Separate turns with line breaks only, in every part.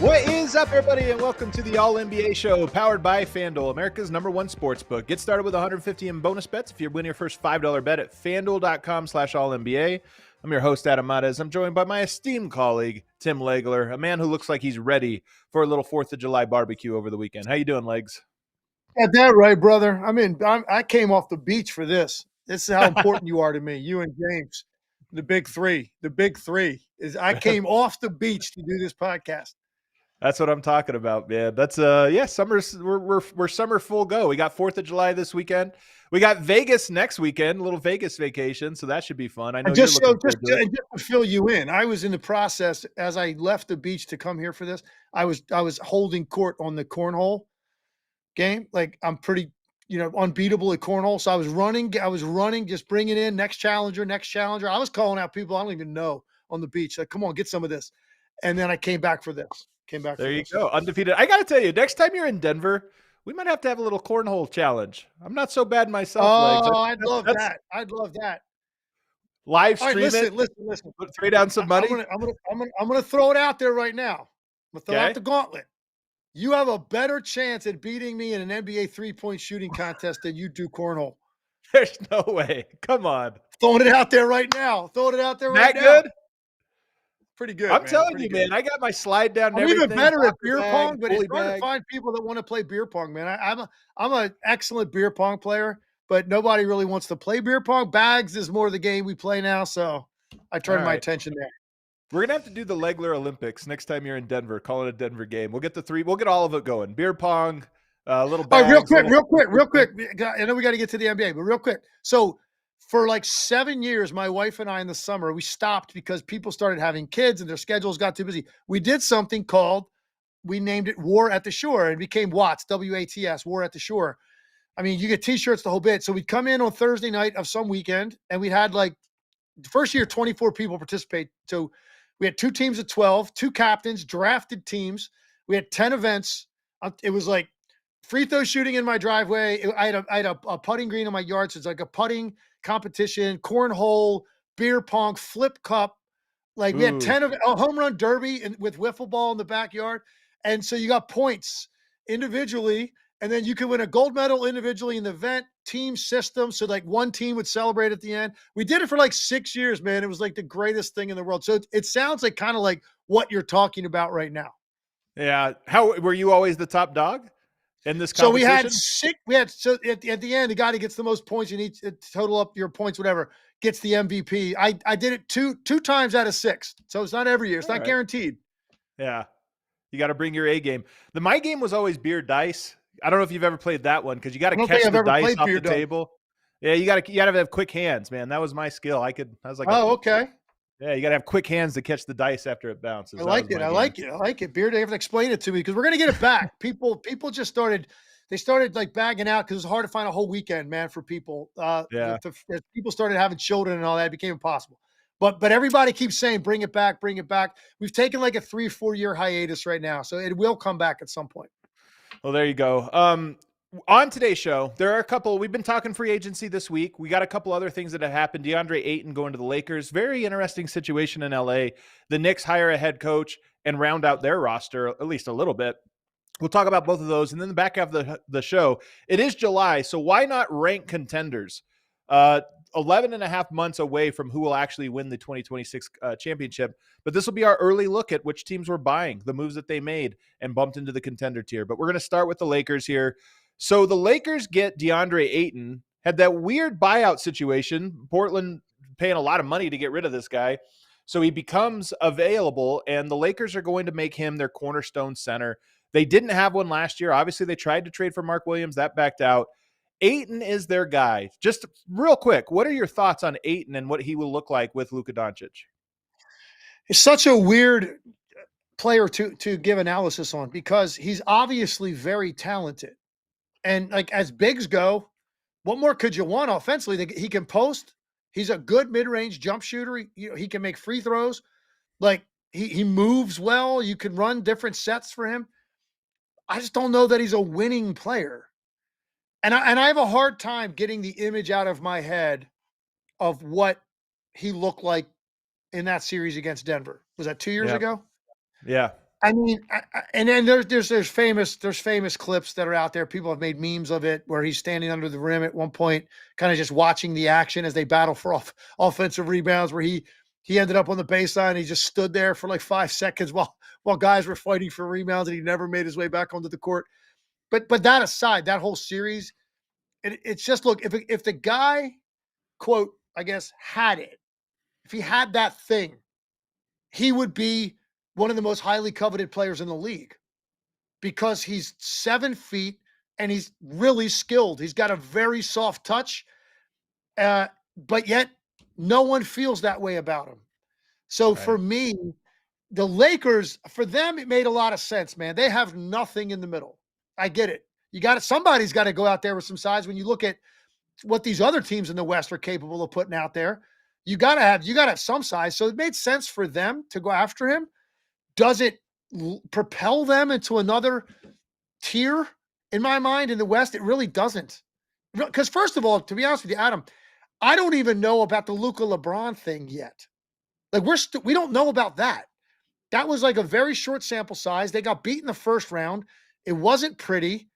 What is up, everybody, and welcome to the All-NBA Show, powered by FanDuel, America's #1 sportsbook. Get started with $150 in bonus bets if you win your first $5 bet at FanDuel.com/All-NBA. I'm your host, Adam Mares. I'm joined by my esteemed colleague, Tim Legler, a man who looks like he's ready for a little 4th of July barbecue over the weekend. How you doing, Legs?
Got that right, brother. I came off the beach for this. This is how important you are to me, you and James. The big three. The big three is I came off the beach to do this podcast.
That's what I'm talking about, man. That's summer's we're summer full go. We got 4th of July this weekend. We got Vegas next weekend, a little Vegas vacation, so that should be fun. I know
just to fill you in, I was in the process as I left the beach to come here for this. I was holding court on the cornhole game. Like I'm pretty, unbeatable at cornhole. So I was running, just bringing in next challenger. I was calling out people I don't even know on the beach. Like, come on, get some of this. And then I came back for this.
There you go. Undefeated. I got to tell you, next time you're in Denver, we might have to have a little cornhole challenge. I'm not so bad myself.
Oh, I'd love that.
Live stream
it. Listen.
Throw down some money.
I'm gonna throw it out there right now. I'm gonna throw out the gauntlet. You have a better chance at beating me in an NBA 3-point shooting contest than you do cornhole.
There's no way. Come on.
Throwing it out there right now.
That good?
Pretty good.
I'm telling you, man. I got my slide down.
I'm even better at beer pong, but it's hard to find people that want to play beer pong, man. I'm an excellent beer pong player, but nobody really wants to play beer pong. Bags is more the game we play now, so I turn my attention there.
We're gonna have to do the Legler Olympics next time you're in Denver. Call it a Denver game. We'll get all of it going. Beer pong, little bags.
Real quick. I know we got to get to the NBA, but real quick. So for like 7 years, my wife and I in the summer, we stopped because people started having kids and their schedules got too busy. We did something we named it War at the Shore, and it became WATS, W-A-T-S, War at the Shore. I mean, you get T-shirts the whole bit. So we'd come in on Thursday night of some weekend, and we had the first year, 24 people participate. So we had 2 teams of 12, 2 captains, drafted teams. We had 10 events. It was like free throw shooting in my driveway. I had a putting green in my yard, so it's like a putting competition, cornhole, beer pong, flip cup. Like we had 10 of a home run derby with wiffle ball in the backyard. And so you got points individually, and then you could win a gold medal individually in the event, team system. So like one team would celebrate at the end. We did it for like 6 years, man. It was like the greatest thing in the world. So it sounds like kind of like what you're talking about right now.
Yeah. How were you always the top dog in this competition?
So we had 6. So at the end, the guy that gets the most points, you need to total up your points, whatever, gets the MVP. I did it two times out of 6. So it's not every year. It's not guaranteed.
Yeah. You got to bring your A game. My game was always beer dice. I don't know if you've ever played that one because you got to catch the dice off the table. Yeah, you got to have quick hands, man. That was my skill. I was like,
okay.
Yeah, you got to have quick hands to catch the dice after it bounces.
I like it. Beer, they have to explain it to me because we're gonna get it back. People just started like bagging out because it's hard to find a whole weekend, man, for people. As people started having children and all that, it became impossible. But everybody keeps saying, bring it back. We've taken like a 3-4 year hiatus right now, so it will come back at some point.
Well, there you go. On today's show, there are a couple. We've been talking free agency this week. We got a couple other things that have happened. Deandre Ayton going to the Lakers. Very interesting situation in LA. The Knicks hire a head coach and round out their roster at least a little bit. We'll talk about both of those. And then the back half of the show, it is July, so why not rank contenders? 11 and a half months away from who will actually win the 2026 championship. But this will be our early look at which teams were buying, the moves that they made, and bumped into the contender tier. But we're going to start with the Lakers here. So the Lakers get DeAndre Ayton, had that weird buyout situation, Portland paying a lot of money to get rid of this guy. So he becomes available, and the Lakers are going to make him their cornerstone center. They didn't have one last year. Obviously, they tried to trade for Mark Williams. That backed out. Ayton is their guy. Just real quick, what are your thoughts on Ayton and what he will look like with Luka Doncic?
It's such a weird player to give analysis on because he's obviously very talented. And like as bigs go, what more could you want offensively? He can post. He's a good mid-range jump shooter. He can make free throws. Like he moves well. You can run different sets for him. I just don't know that he's a winning player. And I have a hard time getting the image out of my head of what he looked like in that series against Denver. Was that 2 years ago?
Yeah.
I mean, and then there's famous clips that are out there. People have made memes of it where he's standing under the rim at one point, kind of just watching the action as they battle for offensive rebounds. Where he ended up on the baseline. He just stood there for like 5 seconds while guys were fighting for rebounds, and he never made his way back onto the court. But that aside, that whole series, it's just look if the guy, quote, I guess, had it, if he had that thing, he would be one of the most highly coveted players in the league because he's 7 feet and he's really skilled. He's got a very soft touch, but yet no one feels that way about him. So for me, the Lakers, for them, it made a lot of sense, man. They have nothing in the middle. I get it. Somebody's got to go out there with some size. When you look at what these other teams in the West are capable of putting out there, you got to have some size. So it made sense for them to go after him. Does it propel them into another tier? In my mind, in the West, it really doesn't. Because first of all, to be honest with you, Adam, I don't even know about the Luka LeBron thing yet. Like we don't know about that. That was like a very short sample size. They got beat in the first round. It wasn't pretty.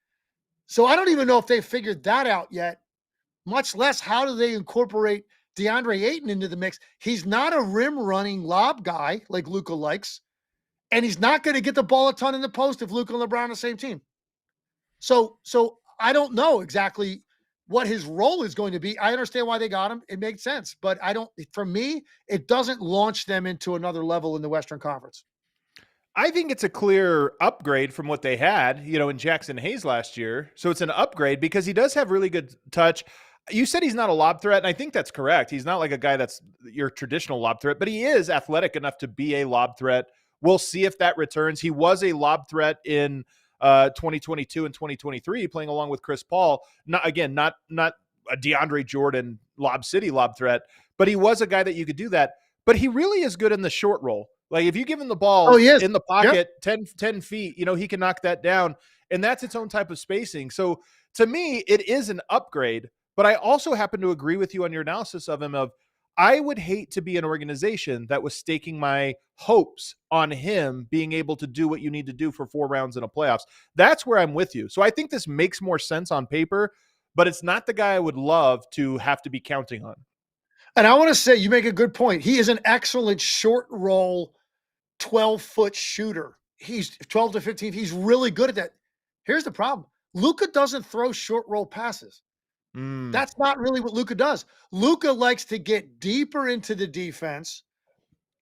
So I don't even know if they figured that out yet, much less how do they incorporate Deandre Ayton into the mix. He's not a rim running lob guy like Luka likes. And he's not going to get the ball a ton in the post if Luka and LeBron are on the same team. So I don't know exactly what his role is going to be. I understand why they got him. It makes sense. But for me, it doesn't launch them into another level in the Western Conference.
I think it's a clear upgrade from what they had, in Jackson Hayes last year. So it's an upgrade because he does have really good touch. You said he's not a lob threat, and I think that's correct. He's not like a guy that's your traditional lob threat, but he is athletic enough to be a lob threat. We'll see if that returns. He was a lob threat in 2022 and 2023, playing along with Chris Paul. Not a DeAndre Jordan lob city lob threat, but he was a guy that you could do that. But he really is good in the short roll. Like if you give him the ball in the pocket, 10 feet, he can knock that down. And that's its own type of spacing. So to me, it is an upgrade. But I also happen to agree with you on your analysis of him I would hate to be an organization that was staking my hopes on him being able to do what you need to do for 4 rounds in a playoffs. That's where I'm with you. So I think this makes more sense on paper, but it's not the guy I would love to have to be counting on.
And I want to say, you make a good point. He is an excellent short roll, 12-foot shooter. He's 12 to 15. He's really good at that. Here's the problem. Luka doesn't throw short roll passes. That's not really what Luka does. Luka likes to get deeper into the defense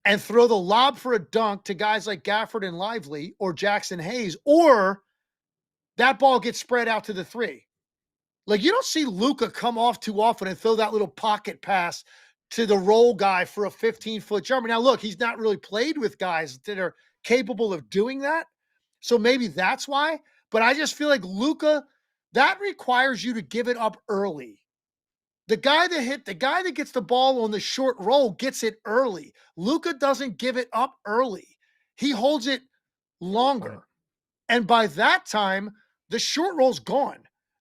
and throw the lob for a dunk to guys like Gafford and Lively or Jackson Hayes, or that ball gets spread out to the 3. Like, you don't see Luka come off too often and throw that little pocket pass to the roll guy for a 15-foot jumper. Now, look, he's not really played with guys that are capable of doing that. So maybe that's why. But I just feel like Luka, that requires you to give it up early. The guy that gets the ball on the short roll gets it early. Luka doesn't give it up early. He holds it longer. Right. And by that time, the short roll's gone.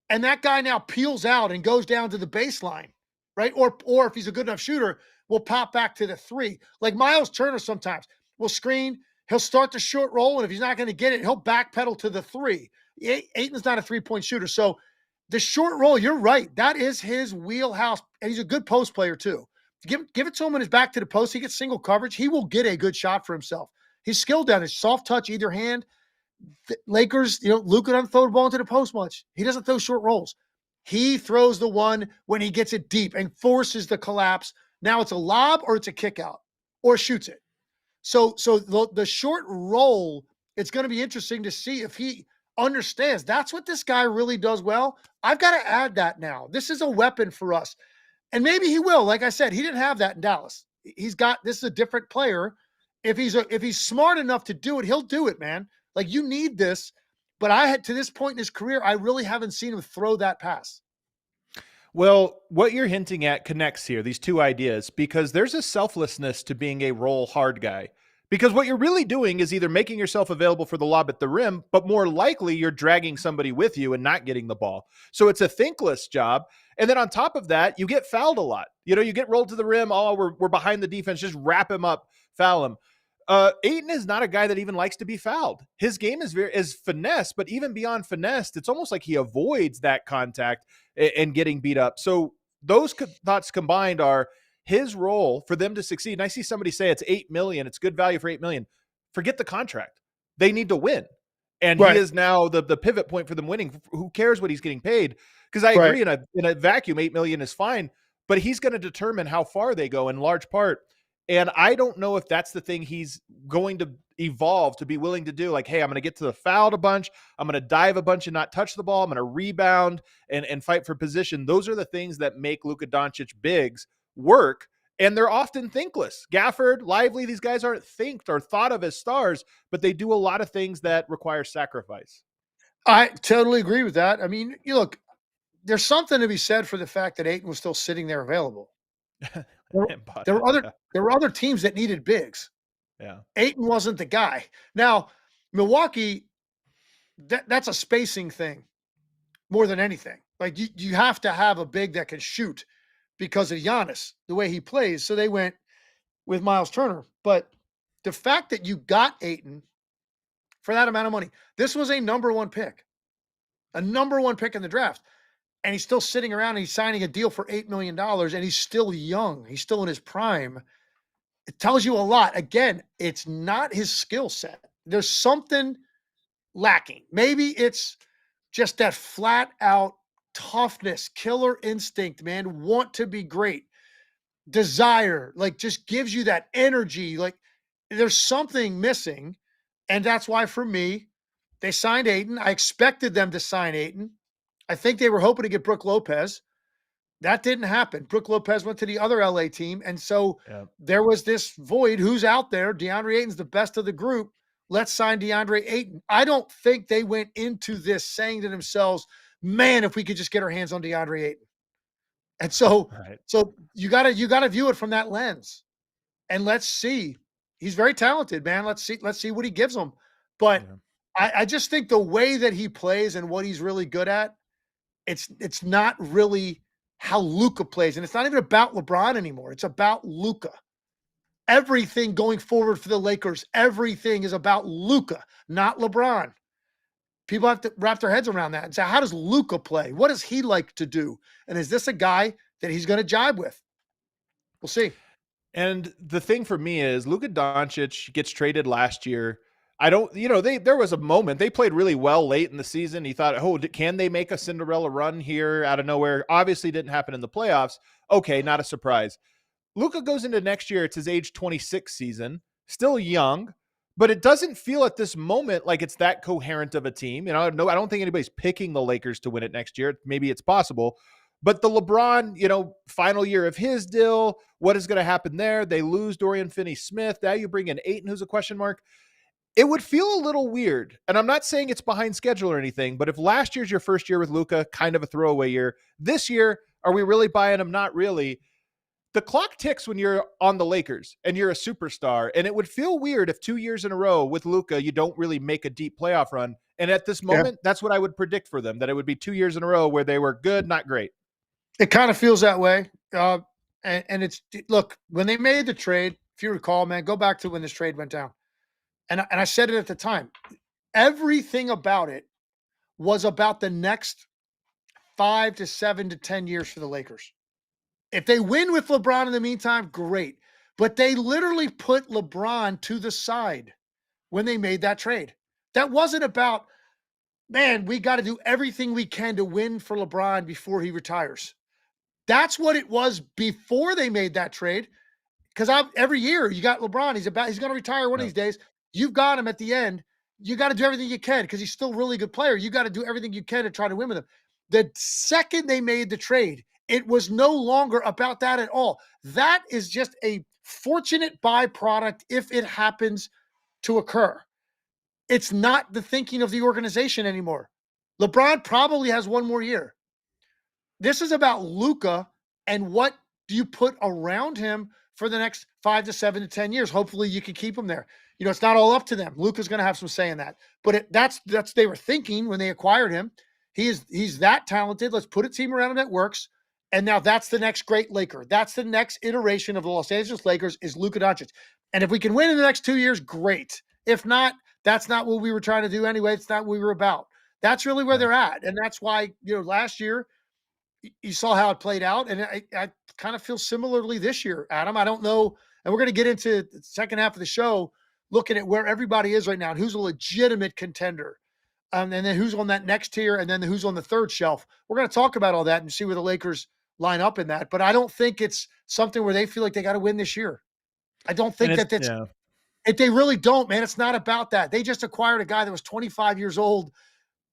And that guy now peels out and goes down to the baseline, right? Or if he's a good enough shooter, will pop back to the 3. Like Miles Turner sometimes will screen. He'll start the short roll, and if he's not going to get it, he'll backpedal to the 3. Ayton's not a 3-point shooter. So the short roll, you're right. That is his wheelhouse. And he's a good post player too. Give it to him when he's back to the post. He gets single coverage. He will get a good shot for himself. He's skilled down his soft touch, either hand. The Lakers, Luka doesn't throw the ball into the post much. He doesn't throw short rolls. He throws the one when he gets it deep and forces the collapse. Now it's a lob or it's a kick out or shoots it. So the short roll, it's going to be interesting to see if he understands that's what this guy really does well. I've got to add that now. This is a weapon for us. And maybe he will. Like I said, he didn't have that in Dallas. He's got this is a different player. If he's smart enough to do it, he'll do it, man. Like you need this. But I had to this point in his career, I really haven't seen him throw that pass.
Well, what you're hinting at connects here, these two ideas, because there's a selflessness to being a roll hard guy. Because what you're really doing is either making yourself available for the lob at the rim, but more likely you're dragging somebody with you and not getting the ball. So it's a thankless job. And then on top of that, you get fouled a lot. You know, you get rolled to the rim. Oh, we're behind the defense. Just wrap him up, foul him. Ayton is not a guy that even likes to be fouled. His game is finesse, but even beyond finesse, it's almost like he avoids that contact and getting beat up. So those thoughts combined are his role for them to succeed. And I see somebody say it's 8 million. It's good value for 8 million. Forget the contract. They need to win. And
Right.
he is now the pivot point for them winning. Who cares what he's getting paid? Because I agree in a vacuum, 8 million is fine, but he's going to determine how far they go in large part. And I don't know if that's the thing he's going to evolve to be willing to do. Like, hey, I'm going to get to the foul a bunch. I'm going to dive a bunch and not touch the ball. I'm going to rebound and fight for position. Those are the things that make Luka Doncic bigs work. And they're often thinkless. Gafford, Lively, these guys aren't thinked or thought of as stars, but they do a lot of things that require sacrifice.
I totally agree with that. I mean, you look, there's something to be said for the fact that Ayton was still sitting there available. There were other teams that needed bigs.
Yeah.
Ayton wasn't the guy. Now, Milwaukee, that's a spacing thing more than anything. Like you have to have a big that can shoot because of Giannis, the way he plays. So they went with Miles Turner. But the fact that you got Ayton for that amount of money, this was a number one pick in the draft. And he's still sitting around and he's signing a deal for $8 million and he's still young. He's still in his prime. It tells you a lot. Again, it's not his skill set. There's something lacking. Maybe it's just that flat out toughness, killer instinct, man, want to be great, desire, like just gives you that energy. Like there's something missing. And that's why for me, they signed Ayton. I expected them to sign Ayton. I think they were hoping to get Brook Lopez. That didn't happen. Brook Lopez went to the other LA team. And so there was this void. Who's out there? DeAndre Ayton's the best of the group. Let's sign DeAndre Ayton. I don't think they went into this saying to themselves, man, if we could just get our hands on DeAndre Ayton. And so, so you gotta view it from that lens. And let's see. He's very talented, man. Let's see what he gives them. But I just think the way that he plays and what he's really good at, it's not really how Luka plays. And it's not even about LeBron anymore. It's about Luka. Everything going forward for the Lakers, everything is about Luka, not LeBron. People have to wrap their heads around that and say, how does Luka play? What does he like to do? And is this a guy that he's going to jibe with? We'll see.
And the thing for me is Luka Doncic gets traded last year. I don't, there was a moment they played really well late in the season. He thought, oh, can they make a Cinderella run here out of nowhere? Obviously didn't happen in the playoffs. Okay, not a surprise. Luka goes into next year. It's his age 26 season, still young, but it doesn't feel at this moment like it's that coherent of a team. I don't think anybody's picking the Lakers to win it next year. Maybe it's possible, but the LeBron, final year of his deal, what is going to happen there? They lose Dorian Finney-Smith. Now you bring in Ayton, who's a question mark. It would feel a little weird. And I'm not saying it's behind schedule or anything, but if last year's your first year with Luka, kind of a throwaway year, this year, are we really buying him? Not really. The clock ticks when you're on the Lakers and you're a superstar. And it would feel weird if 2 years in a row with Luka, you don't really make a deep playoff run. And at this moment, that's what I would predict for them, that it would be 2 years in a row where they were good, not great.
It kind of feels that way. And look, when they made the trade, if you recall, man, go back to when this trade went down. And I said it at the time, everything about it was about the next 5 to 7 to 10 years for the Lakers. If they win with LeBron in the meantime, great. But they literally put LeBron to the side when they made that trade. That wasn't about, man, we got to do everything we can to win for LeBron before he retires. That's what it was before they made that trade. Because every year you got LeBron, he's going to retire one of these days. You've got him at the end. you got to do everything you can because he's still a really good player. You got to do everything you can to try to win with him. The second they made the trade, it was no longer about that at all. That is just a fortunate byproduct if it happens to occur. It's not the thinking of the organization anymore. LeBron probably has one more year. This is about Luka and what do you put around him for the next 5 to 7 to 10 years. Hopefully you can keep him there. You know, it's not all up to them. Luka's going to have some say in that. But that's they were thinking when they acquired him. He's that talented. Let's put a team around him that works. And now that's the next great Laker. That's the next iteration of the Los Angeles Lakers is Luka Doncic. And if we can win in the next 2 years, great. If not, that's not what we were trying to do anyway. It's not what we were about. That's really where they're at. And that's why, you know, last year you saw how it played out. And I kind of feel similarly this year, Adam. I don't know. And we're going to get into the second half of the show looking at where everybody is right now and who's a legitimate contender. And then who's on that next tier and then who's on the third shelf. We're going to talk about all that and see where the Lakers line up in that. But I don't think it's something where they feel like they got to win this year. I don't think that's if they really don't, man. It's not about that. They just acquired a guy that was 25 years old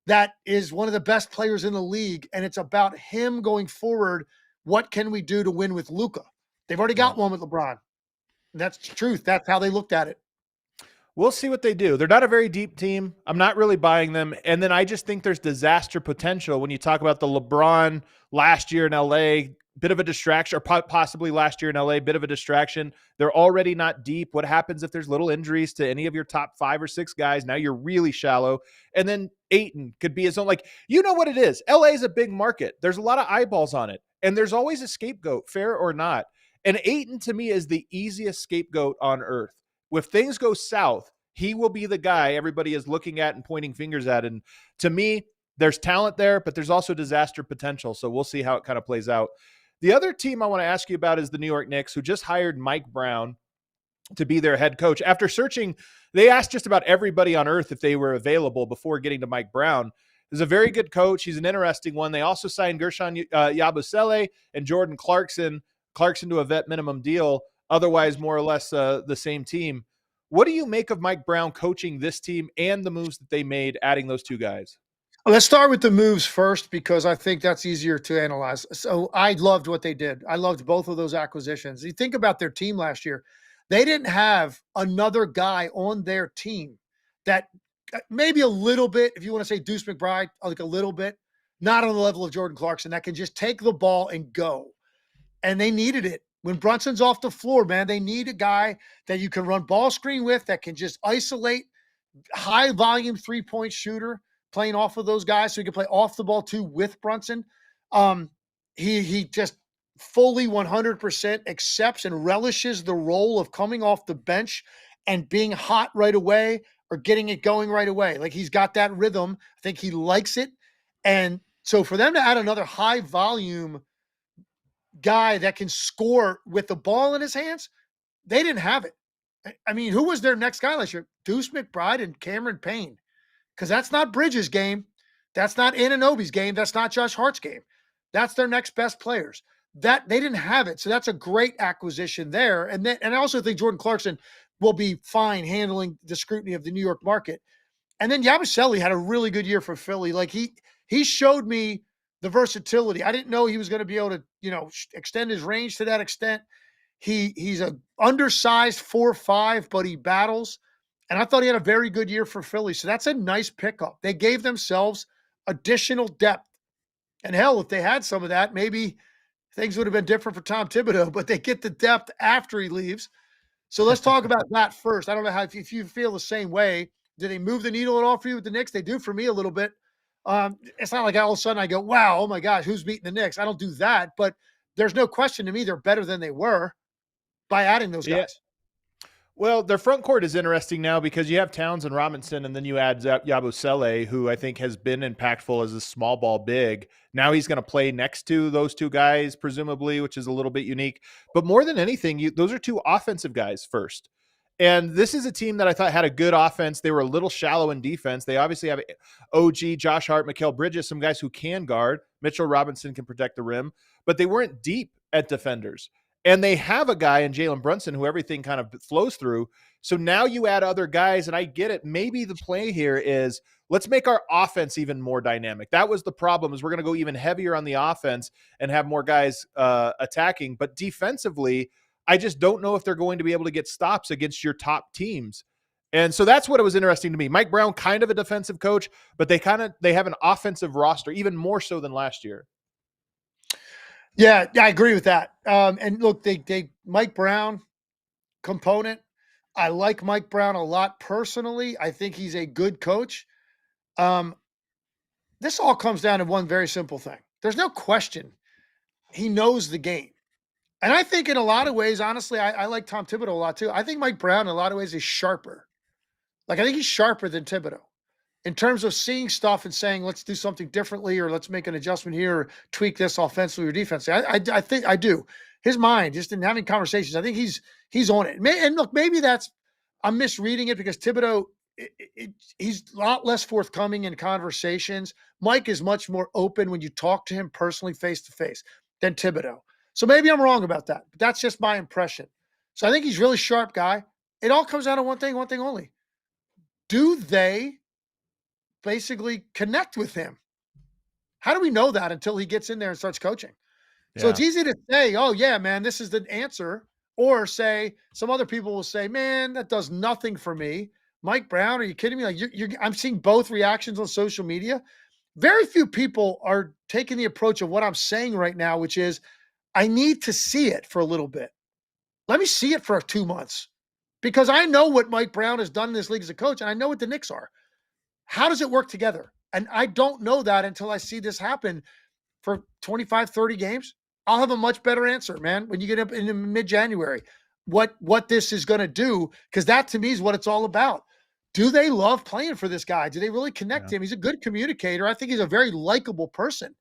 that is one of the best players in the league, and it's about him going forward. What can we do to win with Luka? They've already got one with LeBron. That's the truth. That's how they looked at it.
We'll see what they do. They're not a very deep team. I'm not really buying them. And then I just think there's disaster potential when you talk about the LeBron last year in LA, bit of a distraction, or possibly last year in LA, bit of a distraction. They're already not deep. What happens if there's little injuries to any of your top 5 or 6 guys? Now you're really shallow. And then Ayton could be his own, like, you know what it is. LA is a big market. There's a lot of eyeballs on it. And there's always a scapegoat, fair or not. And Ayton to me is the easiest scapegoat on earth. If things go south, he will be the guy everybody is looking at and pointing fingers at. And to me, there's talent there, but there's also disaster potential. So we'll see how it kind of plays out. The other team I want to ask you about is the New York Knicks, who just hired Mike Brown to be their head coach. After searching, they asked just about everybody on earth if they were available before getting to Mike Brown. He's a very good coach. He's an interesting one. They also signed Guerschon Yabusele and Jordan Clarkson to a vet minimum deal. Otherwise, more or less the same team. What do you make of Mike Brown coaching this team and the moves that they made, adding those 2 guys?
Let's start with the moves first because I think that's easier to analyze. So I loved what they did. I loved both of those acquisitions. You think about their team last year. They didn't have another guy on their team that maybe a little bit, if you want to say Deuce McBride, like a little bit, not on the level of Jordan Clarkson, that can just take the ball and go. And they needed it. When Brunson's off the floor, man, they need a guy that you can run ball screen with that can just isolate, high volume 3-point shooter playing off of those guys so he can play off the ball too with Brunson. He just fully 100% accepts and relishes the role of coming off the bench and being hot right away or getting it going right away. Like he's got that rhythm. I think he likes it. And so for them to add another high volume guy that can score with the ball in his hands, they didn't have it. I mean, who was their next guy last year? Deuce McBride and Cameron Payne. Because that's not Bridges' game. That's not Anunoby's game. That's not Josh Hart's game. That's their next best players. That they didn't have it. So that's a great acquisition there. And I also think Jordan Clarkson will be fine handling the scrutiny of the New York market. And then Yabusele had a really good year for Philly. Like he showed me the versatility. I didn't know he was going to be able to, you know, extend his range to that extent. He's a undersized 4'5", but he battles. And I thought he had a very good year for Philly. So that's a nice pickup. They gave themselves additional depth. And hell, if they had some of that, maybe things would have been different for Tom Thibodeau, but they get the depth after he leaves. So let's talk about that first. I don't know if you feel the same way. Do they move the needle at all for you with the Knicks? They do for me a little bit. It's not like all of a sudden I go, wow, oh my gosh, who's beating the Knicks? I don't do that. But there's no question to me they're better than they were by adding those guys.
Well, their front court is interesting now because you have Towns and Robinson, and then you add Yabusele, who I think has been impactful as a small ball big. Now he's going to play next to those 2 guys, presumably, which is a little bit unique. But more than anything, those are 2 offensive guys first. And this is a team that I thought had a good offense. They were a little shallow in defense. They obviously have OG, Josh Hart, Mikal Bridges, some guys who can guard. Mitchell Robinson can protect the rim. But they weren't deep at defenders. And they have a guy in Jalen Brunson who everything kind of flows through. So now you add other guys, and I get it. Maybe the play here is let's make our offense even more dynamic. That was the problem, is we're going to go even heavier on the offense and have more guys attacking. But defensively, I just don't know if they're going to be able to get stops against your top teams. And so that's what it was interesting to me. Mike Brown, kind of a defensive coach, but they have an offensive roster, even more so than last year.
Yeah, I agree with that. And look, Mike Brown component. I like Mike Brown a lot personally. I think he's a good coach. This all comes down to one very simple thing. There's no question he knows the game. And I think in a lot of ways, honestly, I like Tom Thibodeau a lot too. I think Mike Brown in a lot of ways is sharper. Like, I think he's sharper than Thibodeau in terms of seeing stuff and saying, let's do something differently, or let's make an adjustment here, or tweak this offensively or defensively. I think I do. His mind, just in having conversations, I think he's on it. And look, maybe I'm misreading it because Thibodeau, he's a lot less forthcoming in conversations. Mike is much more open when you talk to him personally, face to face, than Thibodeau. So maybe I'm wrong about that, but that's just my impression. So I think he's a really sharp guy. It all comes down to one thing only. Do they basically connect with him? How do we know that until he gets in there and starts coaching? Yeah. So it's easy to say, oh, yeah, man, this is the answer. Or say, some other people will say, man, that does nothing for me. Mike Brown, are you kidding me? Like, I'm seeing both reactions on social media. Very few people are taking the approach of what I'm saying right now, which is, I need to see it for a little bit. Let me see it for 2 months, because I know what Mike Brown has done in this league as a coach, and I know what the Knicks are. How does it work together? And I don't know that until I see this happen for 25, 30 games. I'll have a much better answer, man, when you get up in mid-January, what this is going to do, because that to me is what it's all about. Do they love playing for this guy? Do they really connect him? He's a good communicator. I think he's a very likable person.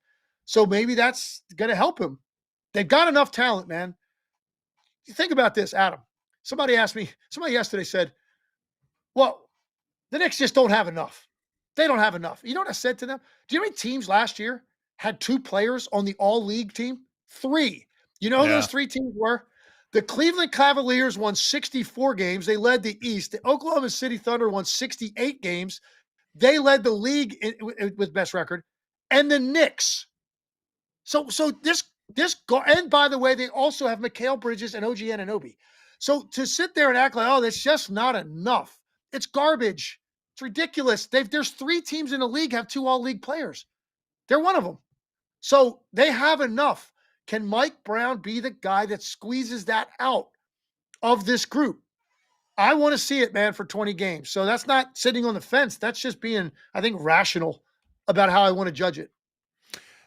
So maybe that's going to help him. They've got enough talent, man. You think about this, Adam. Somebody yesterday said, well, the Knicks just don't have enough. They don't have enough. You know what I said to them? Do you know how many teams last year had 2 players on the all-league team? 3. You know who those 3 teams were? The Cleveland Cavaliers won 64 games. They led the East. The Oklahoma City Thunder won 68 games. They led the league with best record. And the Knicks. So this and by the way, they also have Mikal Bridges and OG Anunoby. So to sit there and act like, oh, that's just not enough. It's garbage. It's ridiculous. There's 3 teams in the league have 2 all-league players. They're one of them. So they have enough. Can Mike Brown be the guy that squeezes that out of this group? I want to see it, man, for 20 games. So that's not sitting on the fence. That's just being, I think, rational about how I want to judge it.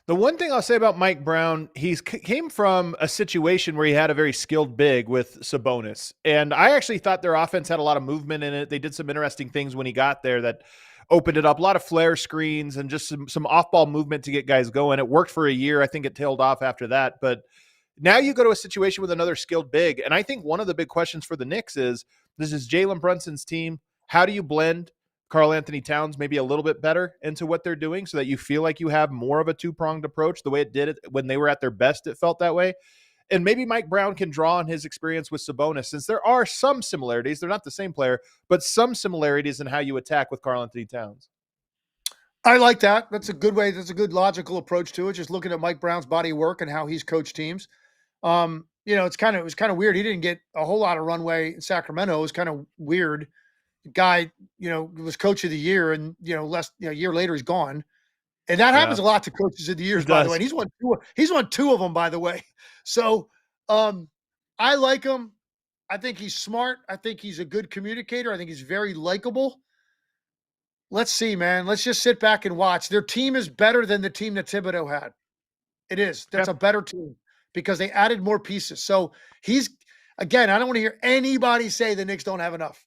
The one thing I'll say about Mike Brown, came from a situation where he had a very skilled big with Sabonis. And I actually thought their offense had a lot of movement in it. They did some interesting things when he got there that opened it up. A lot of flare screens and just some off-ball movement to get guys going. It worked for a year. I think it tailed off after that. But now you go to a situation with another skilled big. And I think one of the big questions for the Knicks is, this is Jalen Brunson's team. How do you blend Karl Anthony Towns maybe a little bit better into what they're doing so that you feel like you have more of a 2-pronged approach the way it did it when they were at their best? It felt that way. And maybe Mike Brown can draw on his experience with Sabonis, since there are some similarities. They're not the same player, but some similarities in how you attack with Karl Anthony Towns.
I like that. That's a good way. That's a good logical approach to it. Just looking at Mike Brown's body of work and how he's coached teams. It was kind of weird. He didn't get a whole lot of runway in Sacramento. It was kind of weird. The guy, was coach of the year, and a year later he's gone. And that happens a lot to coaches of the years, by the way. And he's won 2 of them, by the way. So I like him. I think he's smart. I think he's a good communicator. I think he's very likable. Let's see, man. Let's just sit back and watch. Their team is better than the team that Thibodeau had. It is. That's a better team because they added more pieces. So again, I don't want to hear anybody say the Knicks don't have enough.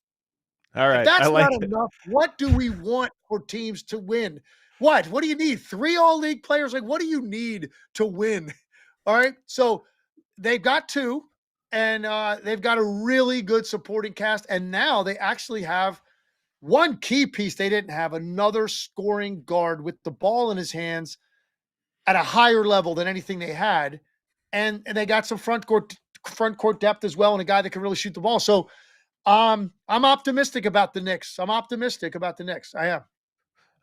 All right.
If that's not enough, what do we want for teams to win? What do you need? 3 all-league players? Like, what do you need to win? All right. So they've got 2, and they've got a really good supporting cast. And now they actually have one key piece they didn't have, another scoring guard with the ball in his hands at a higher level than anything they had. And they got some front court front court depth as well, and a guy that can really shoot the ball. So I'm optimistic about the Knicks. I am.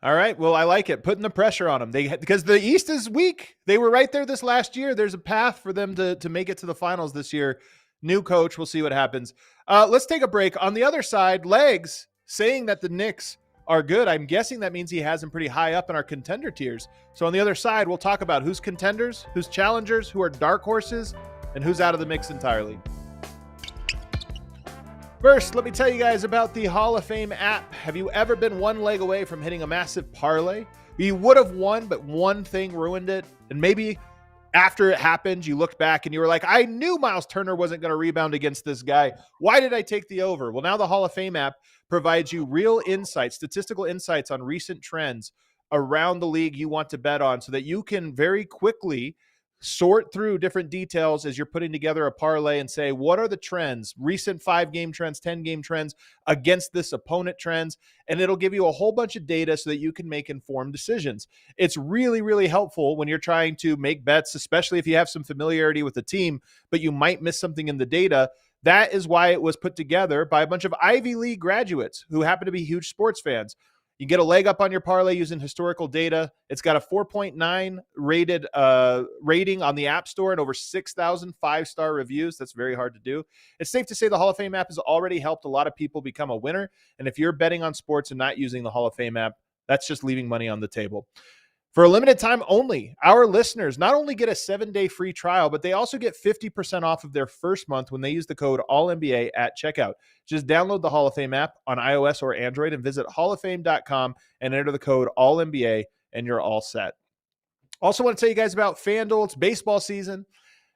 All right. Well, I like it. Putting the pressure on them. Because the East is weak. They were right there this last year. There's a path for them to make it to the finals this year. New coach. We'll see what happens. Let's take a break. On the other side, Legs saying that the Knicks are good. I'm guessing that means he has them pretty high up in our contender tiers. So on the other side, we'll talk about who's contenders, who's challengers, who are dark horses, and who's out of the mix entirely. First, let me tell you guys about the Hall of Fame app. Have you ever been one leg away from hitting a massive parlay? You would have won, but one thing ruined it. And maybe after it happened, you looked back and you were like, I knew Miles Turner wasn't going to rebound against this guy. Why did I take the over? Well, now the Hall of Fame app provides you real insights, statistical insights on recent trends around the league you want to bet on so that you can very quickly sort through different details as you're putting together a parlay and say, what are the trends, recent 5-game trends, 10-game trends against this opponent trends? And it'll give you a whole bunch of data so that you can make informed decisions. It's really, really helpful when you're trying to make bets, especially if you have some familiarity with the team, but you might miss something in the data. That is why it was put together by a bunch of Ivy League graduates who happen to be huge sports fans. You get a leg up on your parlay using historical data. It's got a 4.9 rated rating on the App Store and over 6,000 5-star reviews. That's very hard to do. It's safe to say the Hall of Fame app has already helped a lot of people become a winner. And if you're betting on sports and not using the Hall of Fame app, that's just leaving money on the table. For a limited time only, our listeners not only get a 7-day free trial, but they also get 50% off of their first month when they use the code ALLNBA at checkout. Just download the Hall of Fame app on iOS or Android and visit halloffame.com and enter the code ALLNBA and you're all set. Also want to tell you guys about FanDuel. It's baseball season.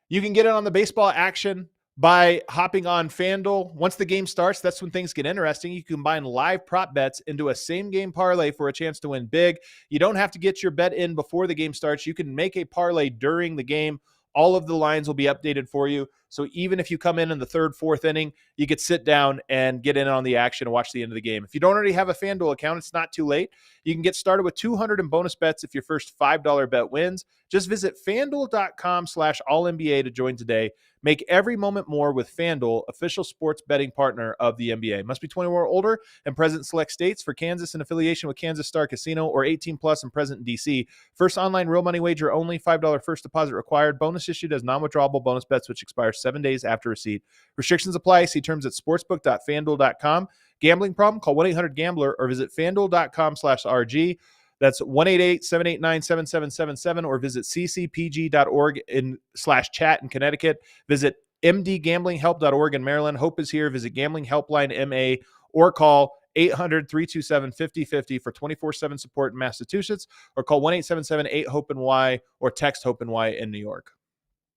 You can get in on the baseball action by hopping on FanDuel. Once the game starts, that's when things get interesting. You can combine live prop bets into a same-game parlay for a chance to win big. You don't have to get your bet in before the game starts. You can make a parlay during the game. All of the lines will be updated for you. So even if you come in the third, fourth inning, you could sit down and get in on the action and watch the end of the game. If you don't already have a FanDuel account, it's not too late. You can get started with $200 in bonus bets if your first $5 bet wins. Just visit FanDuel.com/AllNBA to join today. Make every moment more with FanDuel, official sports betting partner of the NBA. Must be 21 or older and present in select states. For Kansas, in affiliation with Kansas Star Casino, or 18 plus and present in D.C. First online real money wager only. $5 first deposit required. Bonus issued as non-withdrawable bonus bets, which expire 7 days after receipt. Restrictions apply. See terms at sportsbook.fanduel.com. Gambling problem? Call 1-800-GAMBLER or visit fanduel.com/RG. That's 1-888-789-7777 or visit ccpg.org/chat in Connecticut. Visit mdgamblinghelp.org in Maryland. Hope is here. Visit Gambling Helpline MA or call 800-327-5050 for 24/7 support in Massachusetts, or call 1-877-8-HOPE-NY or text HOPE-NY in New York.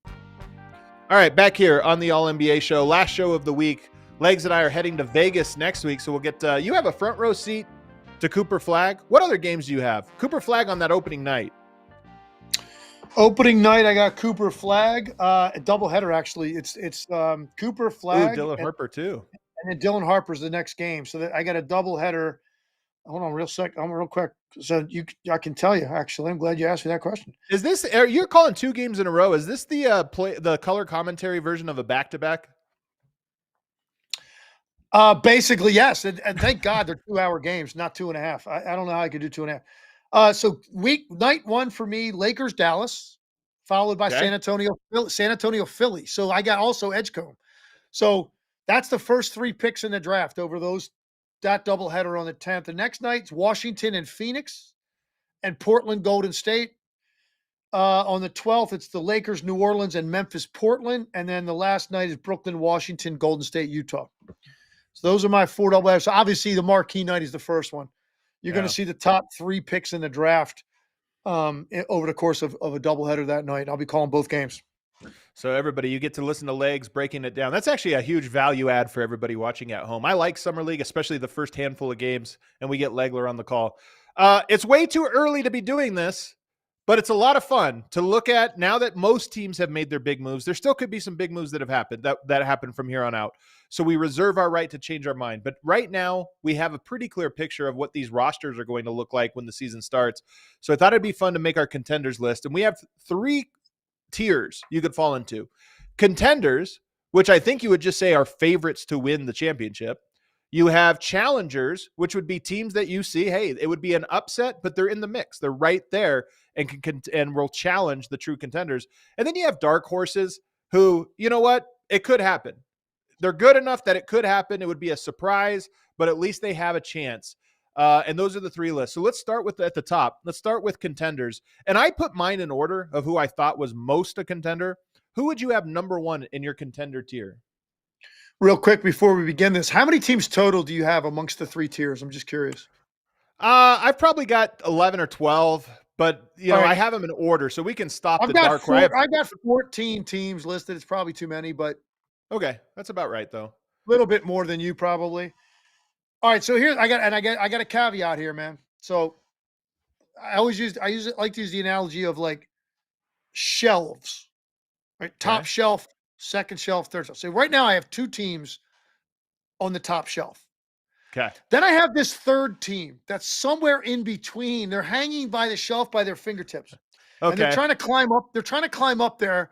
All right, back here on the All NBA show, last show of the week. Legs and I are heading to Vegas next week, so we'll get you have a front row seat to Cooper Flag. What other games do you have? Cooper Flag on that opening night.
Opening night, I got Cooper Flag, a doubleheader actually. It's Cooper Flag,
Dylan Harper too,
and then Dylan Harper's the next game. So I got a doubleheader. Hold on, real quick. So I can tell you. Actually, I'm glad you asked me that question.
Is this you're calling 2 games in a row? Is this the color commentary version of a back-to-back?
Basically, yes. And thank God they're 2-hour games, not 2.5. I don't know how I could do 2.5. So night 1 for me, Lakers, Dallas, followed by San Antonio, Philly. So I got also Edgecombe. So that's the first 3 picks in the draft over that doubleheader on the 10th. The next night's Washington and Phoenix and Portland, Golden State. On the 12th, it's the Lakers, New Orleans, and Memphis, Portland. And then the last night is Brooklyn, Washington, Golden State, Utah. So those are my 4 doubleheaders. So obviously the marquee night is the first one. You're going to see the top 3 picks in the draft over the course of a doubleheader that night. I'll be calling both games.
So everybody, you get to listen to Legs breaking it down. That's actually a huge value add for everybody watching at home. I like Summer League, especially the first handful of games, and we get Legler on the call. It's way too early to be doing this, but it's a lot of fun to look at now that most teams have made their big moves. There still could be some big moves that have happened that happen from here on out. So we reserve our right to change our mind. But right now, we have a pretty clear picture of what these rosters are going to look like when the season starts. So I thought it'd be fun to make our contenders list. And we have 3 tiers you could fall into. Contenders, which I think you would just say are favorites to win the championship. You have challengers, which would be teams that you see, hey, it would be an upset, but they're in the mix. They're right there and will challenge the true contenders. And then you have dark horses who, you know what? It could happen. They're good enough that it could happen. It would be a surprise, but at least they have a chance. And those are the three lists. So let's start with at the top. Let's start with contenders. And I put mine in order of who I thought was most a contender. Who would you have number one in your contender tier?
Real quick before we begin this, how many teams total do you have amongst the three tiers? I'm just curious.
I've probably got 11 or 12, but you know,
right.
I have them in order, so we can stop
I've
the
got
dark horse.
I've got 14 teams listed. It's probably too many, but
Okay, that's about right though.
a little bit more than you probably. All right, so here I got a caveat here, man. So I like to use the analogy of like shelves, right? Top
Okay.
shelf, second shelf, third shelf. So right now I have two teams on the top shelf.
Okay.
Then I have this third team that's somewhere in between. They're hanging by the shelf by their fingertips. And they're
Okay.
trying to climb up. They're trying to climb up there.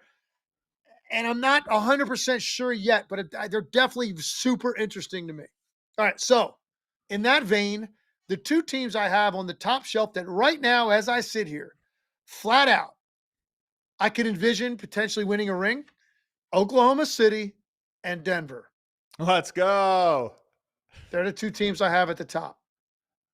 And I'm not 100% sure yet, but they're definitely super interesting to me. All right. So, in that vein, the two teams I have on the top shelf that right now, as I sit here, flat out, I can envision potentially winning a ring: Oklahoma City and Denver.
Let's go.
They're the two teams I have at the top.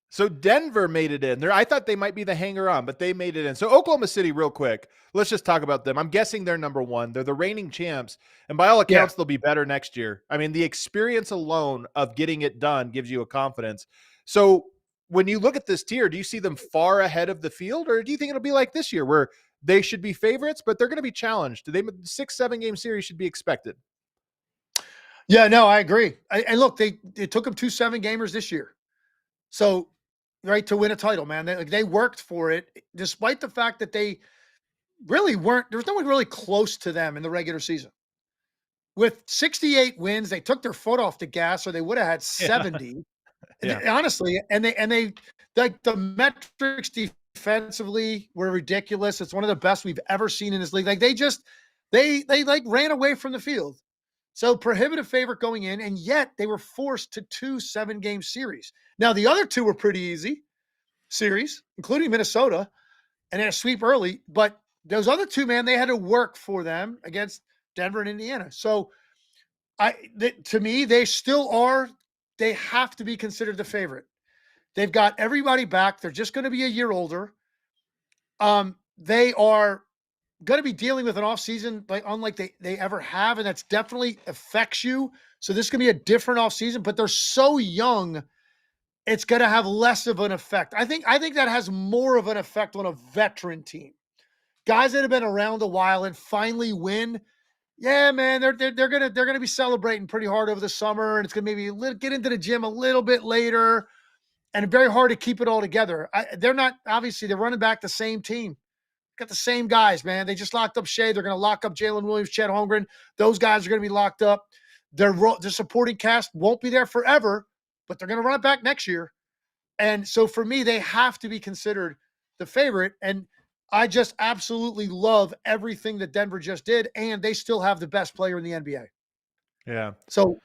So Denver made it in there. I thought they might be the hanger on, but they made it in. So Oklahoma City, real quick, let's just talk about them. I'm guessing they're number one. They're the reigning champs. And by all accounts, they'll be better next year. I mean, the experience alone of getting it done gives you a confidence. So when you look at this tier, do you see them far ahead of the field, or do you think it'll be like this year where they should be favorites, but they're going to be challenged? 6-7 game series should be expected.
Yeah, no, I agree. And look, it took them 2 7-gamers this year. So, right, to win a title, man. They worked for it, despite the fact that they really weren't. There was no one really close to them in the regular season. With 68 wins, they took their foot off the gas, or they would have had 70.
Yeah.
Honestly, and they like the metrics defensively were ridiculous. It's one of the best we've ever seen in this league. Like they like ran away from the field. So prohibitive favorite going in, and yet they were forced to 2 7-game series. Now the other two were pretty easy series, including Minnesota, and they had a sweep early. But those other two, man, they had to work for them against Denver and Indiana. So to me, they still are. They have to be considered the favorite. They've got everybody back. They're just going to be a year older. They are going to be dealing with an offseason like unlike they ever have, and that's definitely affects you. So this is going to be a different offseason, but they're so young, it's going to have less of an effect. I think that has more of an effect on a veteran team. Guys that have been around a while and finally win. Yeah, man, they're gonna be celebrating pretty hard over the summer, and it's gonna maybe get into the gym a little bit later, and very hard to keep it all together. They're not obviously they're running back the same team, got the same guys, man. They just locked up Shea. They're gonna lock up Jalen Williams, Chet Holmgren. Those guys are gonna be locked up. Their supporting cast won't be there forever, but they're gonna run it back next year. And so for me, they have to be considered the favorite. And I just absolutely love everything that Denver just did, and they still have the best player in the NBA.
Yeah.
So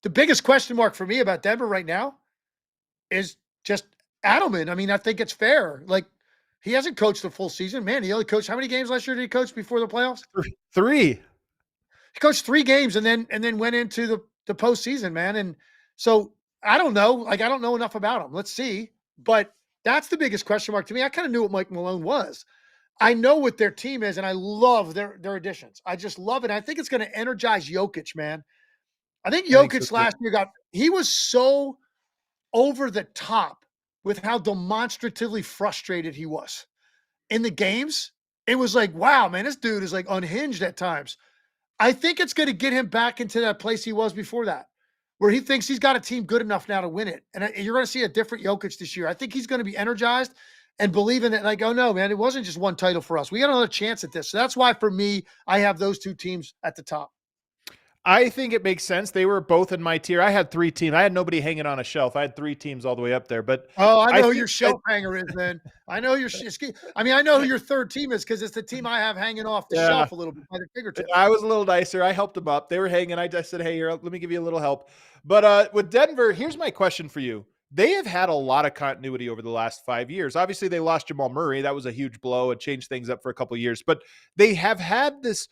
the biggest question mark for me about Denver right now is just Adelman. I mean, I think it's fair. Like, he hasn't coached a full season. Man, he only coached how many games last year did he coach before the playoffs?
3.
He coached 3 games and then went into the postseason, man. And so I don't know. Like, I don't know enough about him. Let's see. But that's the biggest question mark to me. I kind of knew what Mike Malone was. I know what their team is, and I love their additions. I just love it. I think it's going to energize Jokic, man. I think Jokic last year he was so over the top with how demonstratively frustrated he was in the games. It was like, wow, man, this dude is like unhinged at times. I think it's going to get him back into that place he was before that, where he thinks he's got a team good enough now to win it. And you're going to see a different Jokic this year. I think he's going to be energized and believing that, like, oh, no, man, it wasn't just one title for us. We got another chance at this. So that's why, for me, I have those two teams at the top.
I think it makes sense. They were both in my tier. I had 3 teams. I had nobody hanging on a shelf. I had 3 teams all the way up there. But
Oh, I
I
know who
think
your shelf hanger is then. I know your I mean, I know who your third team is because it's the team I have hanging off the
yeah,
shelf a little bit by the fingertips.
I was a little nicer. I helped them up. They were hanging. I just said, "Hey, here, let me give you a little help." But with Denver, here's my question for you. They have had a lot of continuity over the last 5 years. Obviously, they lost Jamal Murray. That was a huge blow. It changed things up for a couple of years. But they have had this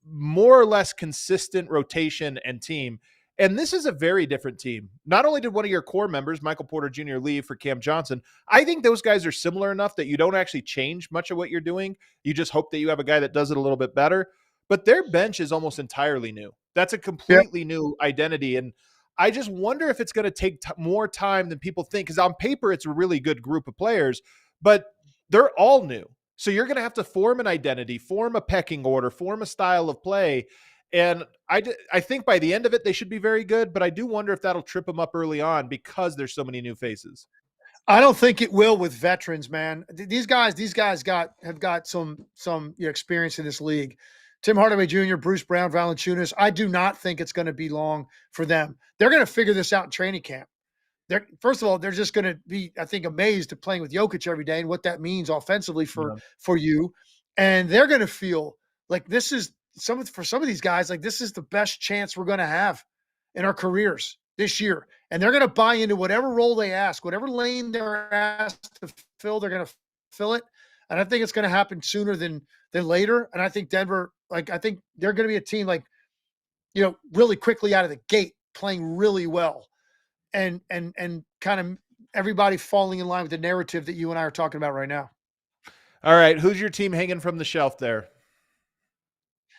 more or less consistent rotation and team. And this is a very different team. Not only did one of your core members, Michael Porter Jr., leave for Cam Johnson, I think those guys are similar enough that you don't actually change much of what you're doing. You just hope that you have a guy that does it a little bit better. But their bench is almost entirely new. That's a
Yeah.
completely new identity. And I just wonder if it's going to take more time than people think. Because on paper, it's a really good group of players, but they're all new. So you're going to have to form an identity, form a pecking order, form a style of play. And I think by the end of it, they should be very good. But I do wonder if that'll trip them up early on because there's so many new faces.
I don't think it will with veterans, man. These guys have got some experience in this league. Tim Hardaway Jr., Bruce Brown, Valanciunas. I do not think it's going to be long for them. They're going to figure this out in training camp. First of all, they're just going to be, I think, amazed at playing with Jokic every day and what that means offensively for you. And they're going to feel like this is for some of these guys, like this is the best chance we're going to have in our careers this year. And they're going to buy into whatever role they ask, whatever lane they're asked to fill, they're going to fill it. And I think it's going to happen sooner than later. And I think Denver, I think they're going to be a team really quickly out of the gate, playing really well. And kind of everybody falling in line with the narrative that you and I are talking about right now.
All right. Who's your team hanging from the shelf there?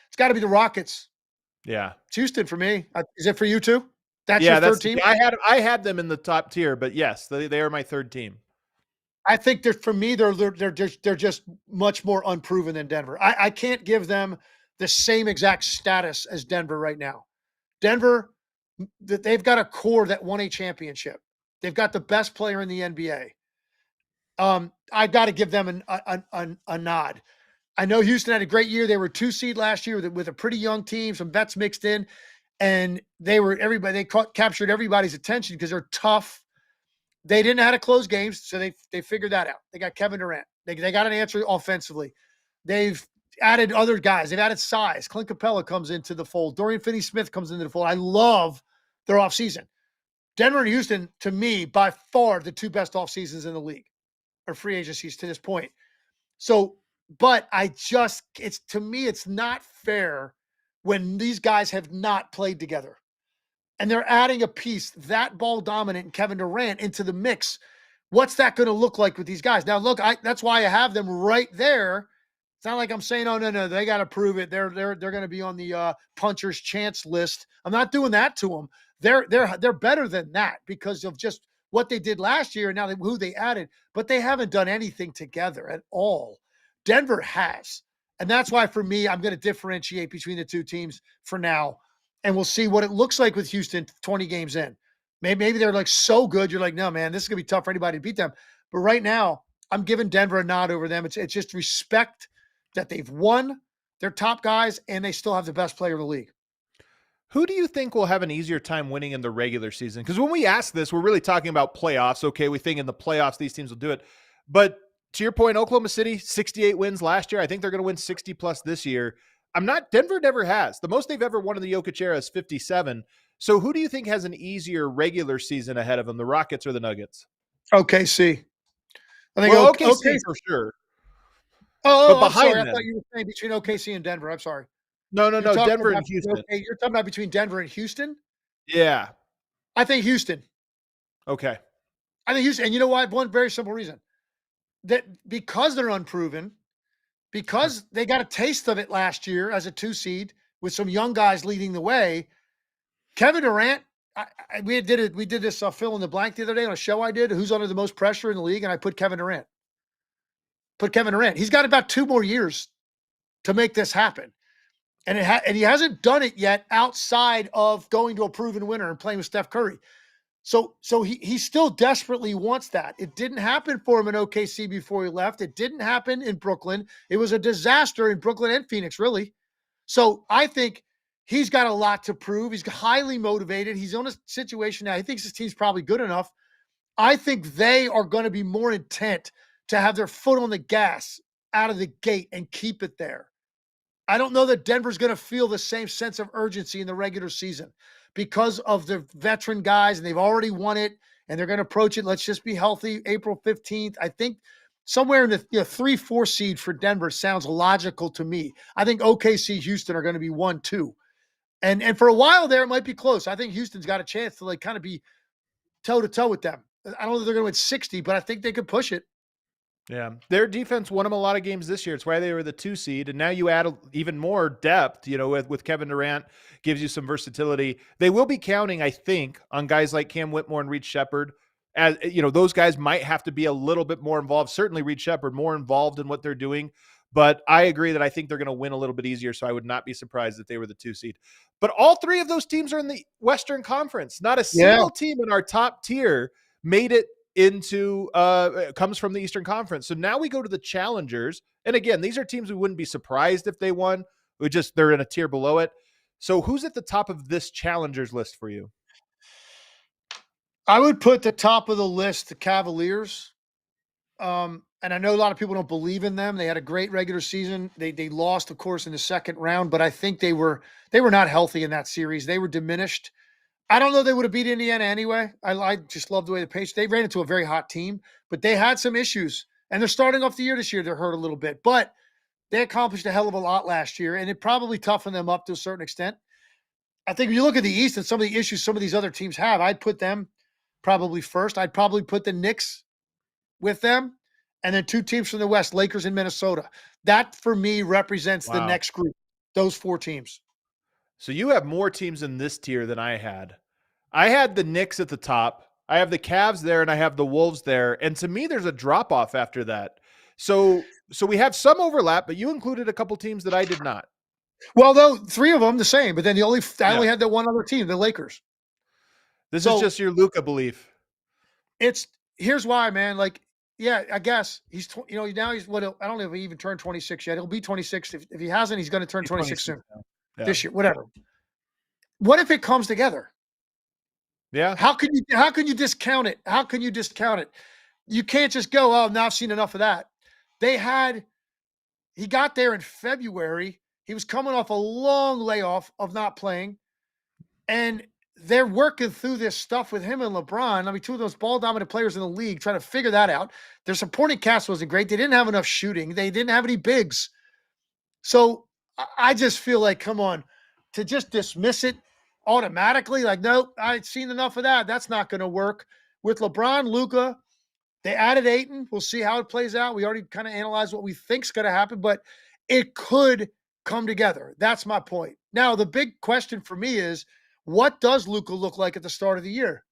It's got to be the Rockets.
Yeah.
It's Houston for me. Is it for you too? That's
Yeah,
your third team?
I had them in the top tier, but yes, they are my third team.
I think for me, they're just much more unproven than Denver. I can't give them the same exact status as Denver right now. Denver, they've got a core that won a championship. They've got the best player in the NBA. I've got to give them a nod. I know Houston had a great year. They were 2 seed last year with a pretty young team, some vets mixed in, and they captured everybody's attention because they're tough. They didn't know how to close games, so they figured that out. They got Kevin Durant. They got an answer offensively. They've added other guys. They've added size. Clint Capella comes into the fold. Dorian Finney-Smith comes into the fold. I love their offseason. Denver and Houston, to me, by far the 2 best off seasons in the league, or free agencies to this point. So, but to me, it's not fair when these guys have not played together. And they're adding a piece that ball dominant and Kevin Durant into the mix. What's that going to look like with these guys? Now, look, that's why I have them right there. It's not like I'm saying, oh, no, they got to prove it. They're going to be on the puncher's chance list. I'm not doing that to them. They're better than that because of just what they did last year and now who they added. But they haven't done anything together at all. Denver has. And that's why, for me, I'm going to differentiate between the 2 teams for now. And we'll see what it looks like with Houston 20 games in. Maybe they're like so good, you're like, no, man, this is going to be tough for anybody to beat them. But right now, I'm giving Denver a nod over them. It's just respect that they've won their top guys and they still have the best player in the league.
Who do you think will have an easier time winning in the regular season? Because when we ask this, we're really talking about playoffs. Okay, we think in the playoffs these teams will do it. But to your point, Oklahoma City, 68 wins last year. I think they're going to win 60 plus this year. Denver never has. The most they've ever won in the Jokic era is 57. So who do you think has an easier regular season ahead of them, the Rockets or the Nuggets?
OKC. I think
OKC for sure.
But I'm sorry. I thought you were saying between OKC and Denver. I'm sorry.
No, Denver and Houston.
You're talking about between Denver and Houston?
Yeah.
I think Houston.
Okay.
I think Houston. And you know why? One very simple reason. That because they're unproven, because they got a taste of it last year as a 2 seed with some young guys leading the way, Kevin Durant, we did this fill in the blank the other day on a show I did, who's under the most pressure in the league, and I put Kevin Durant. He's got about 2 more years to make this happen. And he hasn't done it yet outside of going to a proven winner and playing with Steph Curry. So he still desperately wants that. It didn't happen for him in OKC before he left. It didn't happen in Brooklyn. It was a disaster in Brooklyn and Phoenix, really. So I think He's got a lot to prove. He's highly motivated. He's on a situation now. He thinks his team's probably good enough. I think they are going to be more intent to have their foot on the gas out of the gate and keep it there. I don't know that Denver's going to feel the same sense of urgency in the regular season because of the veteran guys, and they've already won it, and they're going to approach it. Let's just be healthy April 15th. I think somewhere in the 3-4 seed for Denver sounds logical to me. I think OKC, Houston are going to be 1-2. And for a while there, it might be close. I think Houston's got a chance to kind of be toe-to-toe with them. I don't know if they're going to win 60, but I think they could push it.
Yeah, their defense won them a lot of games this year. It's why they were the 2 seed, and now you add even more depth. With Kevin Durant, gives you some versatility. They will be counting, I think, on guys like Cam Whitmore and Reed Shepherd. As those guys might have to be a little bit more involved. Certainly, Reed Shepherd more involved in what they're doing. But I agree that I think they're going to win a little bit easier. So I would not be surprised that they were the 2 seed. But all 3 of those teams are in the Western Conference. Not a single team in our top tier made it into comes from the Eastern Conference. So now we go to the challengers. And again, these are teams we wouldn't be surprised if they won. They're in a tier below it. So who's at the top of this challengers list for you?
I would put the top of the list the Cavaliers. And I know a lot of people don't believe in them. They had a great regular season. They lost, of course, in the second round, but I think they were not healthy in that series. They were diminished. I don't know they would have beat Indiana anyway. I just love the way the Pacers. They ran into a very hot team, but they had some issues. And they're starting off the year this year. They're hurt a little bit, but they accomplished a hell of a lot last year, and it probably toughened them up to a certain extent. I think when you look at the East and some of the issues some of these other teams have, I'd put them probably first. I'd probably put the Knicks with them, and then 2 teams from the West, Lakers and Minnesota. That, for me, represents the next group, those 4 teams.
So you have more teams in this tier than I had. I had the Knicks at the top. I have the Cavs there, and I have the Wolves there. And to me, there's a drop-off after that. So we have some overlap, but you included a couple teams that I did not.
Well, though, 3 of them the same, but then I only had that one other team, the Lakers.
This is just your Luka belief.
Here's why, man. Yeah, I guess he's, now he's what? I don't know if he even turned 26 yet. He'll be 26. If he hasn't, he's going to turn 26 soon. This year, whatever. What if it comes together?
Yeah.
How can you discount it? How can you discount it? You can't just go, oh, now I've seen enough of that. He got there in February. He was coming off a long layoff of not playing. And they're working through this stuff with him and LeBron. I mean, 2 of those ball-dominant players in the league, trying to figure that out. Their supporting cast wasn't great. They didn't have enough shooting. They didn't have any bigs. So I just feel like, come on, to just dismiss it automatically, nope, I've seen enough of that. That's not going to work. With LeBron, Luka, they added Ayton. We'll see how it plays out. We already kind of analyzed what we think's going to happen, but it could come together. That's my point. Now, the big question for me is, what does Luka look like at the start of the year?